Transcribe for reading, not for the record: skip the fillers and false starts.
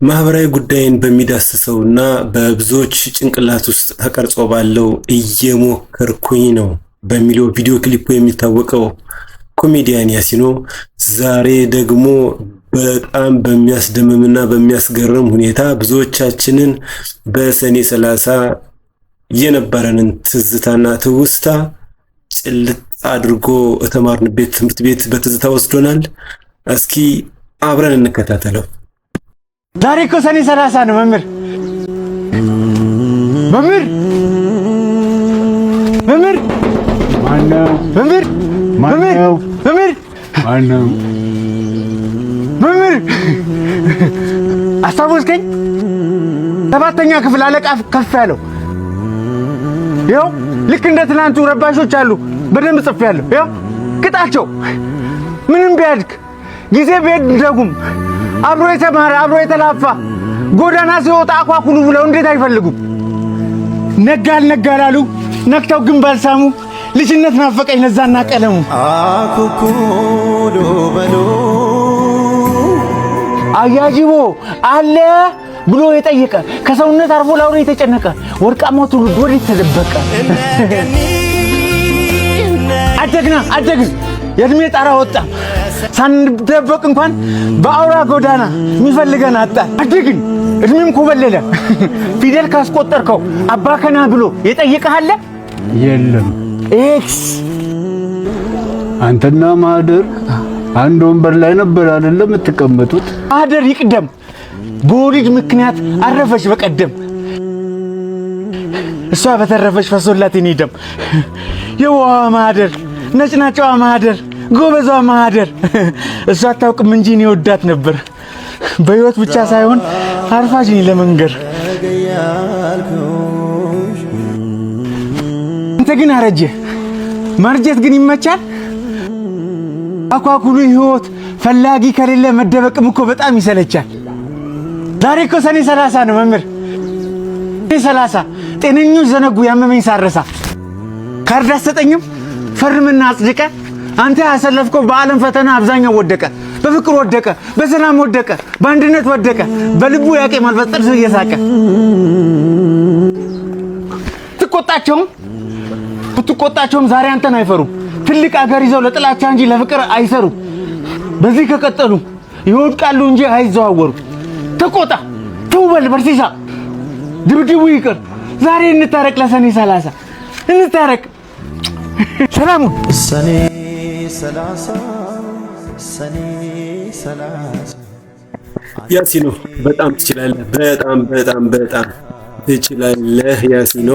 ማህበራዊ ጉዳይን በሚዳስሰውና በብዙዎች ጭንቅላት ውስጥ ተቀርጾ ባለው እየሞከርኩኝ ነው በሚለው ቪዲዮ ክሊፑ የሚታወቀው ኮሜዲያን ያሲኖ ዛሬ ደግሞ በጣም በሚያስደምምና በሚያስገርም ሁኔታ ብዙዎቻችንን በሰኔ 30 የነበረንን ትዝታና ትውስታ ጭልጥ አድርጎ ተማርንበት ትምህርት ቤት በትዝታ ወስዶናል። እስኪ አብረን እንከታተለው። ዛሬ እኮ ሰኔ 30 ነው መምህር አስታወስከኝ? ሰባተኛ ክፍል አለቃ ከፍ ያለው ይኸው ልክ እንደ ትናንቱ ረባሾች አሉ። በደንብ ጽፌያለሁ። ይኸው ቅጣቸው ምንም ቢያድግ ጊዜ ቢሄድ ደጉም አብሮ የተማረ አብሮ የተላፋ ጎዳና ሲወጣ አኳኩሉ ብለው እንዴት አይፈልጉም? ነጋላሉ ነክተው ግን ባልሳሙ ልጅነት ናፈቀኝ ለዛና ቀለሙ አኩኩሉ በሉ አያጅቦ አለ ብሎ የጠየቀ ከሰውነት አርፎ ላውሬ የተጨነቀ ወርቃማው ትውልድ ወዴት ተደበቀ? አደግን የእድሜ ጣራ ወጣ ሳንደበቅ እንኳን በአውራ ጎዳና የሚፈልገን አጣ። አደግን እድሜም ኮበለለ ፊደል ካስቆጠርከው አባከና ብሎ የጠየቀሃለ የለም። ኤክስ አንተና ማህደር አንድ ወንበር ላይ ነበር አይደለም የምትቀመጡት? ማህደር ይቅደም በወሊድ ምክንያት አረፈች በቀደም እሷ በተረፈች ፈሶላት የኔ ደም የዋ ማህደር ነጭናጫዋ ማህደር ጎበዟ ማህደር እሷ አታውቅም እንጂ እኔ ወዳት ነበር በህይወት ብቻ ሳይሆን አርፋጅ ነኝ ለመንገር። አንተ ግን አረጀ ማርጀት ግን ይመቻል። አኳኩሉ ህይወት ፈላጊ ከሌለ መደበቅም እኮ በጣም ይሰለቻል። ዛሬ እኮ ሰኔ 30 ነው መምህር ሰኔ 30 ጤነኞች ዘነጉ ያመመኝ ሳረሳ ካርድ አትሰጠኝም ፈርምና አጽድቀ አንተ ያሰለፍከው በዓለም ፈተና አብዛኛው ወደቀ። በፍቅር ወደቀ፣ በሰላም ወደቀ፣ በአንድነት ወደቀ፣ በልቡ ያቄማል በጥርስ እየሳቀ ትቆጣቸውም ዛሬ አንተን አይፈሩም። ትልቅ አገር ይዘው ለጥላቻ እንጂ ለፍቅር አይሰሩ። በዚህ ከቀጠሉ ይወድቃሉ እንጂ አይዘዋወሩ። ተቆጣ ተውበል በርሲሳ ድብድቡ ይቅር ዛሬ እንታረቅ ለሰኔ 30 እንታረቅ። ሰላም ሰኔ 30 ያሲኖ በጣም ትችላለህ። በጣም ትችላለህ ያሲኖ።